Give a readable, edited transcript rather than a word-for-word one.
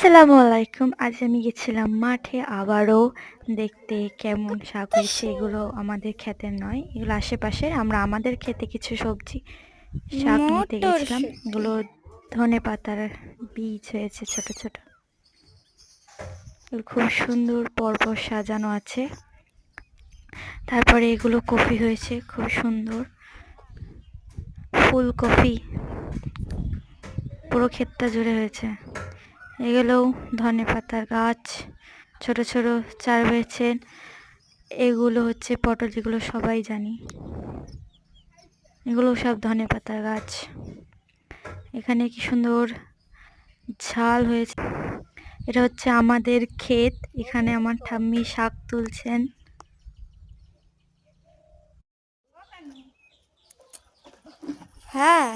আসসালামু আলাইকুম। আজ আমি গেছিলাম মাঠে আবারও দেখতে কেমন শাক হয়েছে। এগুলো আমাদের ক্ষেতের নয়, এগুলো আশেপাশের। আমরা আমাদের ক্ষেতে কিছু সবজি শাক নিতে গেছিলাম। মটরশুঁটি। এগুলো ধনেপাতার বীজ হয়েছে ছোট ছোট। এগুলো খুব সুন্দর পরপর সাজানো আছে। তারপরে এগুলো কফি হয়েছে খুব সুন্দর, ফুলকপি পুরো ক্ষেতটা জুড়ে হয়েছে। এগুলোও ধনেপাতার গাছ, ছোট ছোট চারা হয়েছে। এগুলো হচ্ছে পটল, যেগুলো সবাই জানি। এগুলো সব ধনেপাতার গাছ। এখানে কি সুন্দর ঝাল হয়েছে। এটা হচ্ছে আমাদের ক্ষেত। এখানে আমার ঠাম্মি শাক তুলছেন। হ্যাঁ,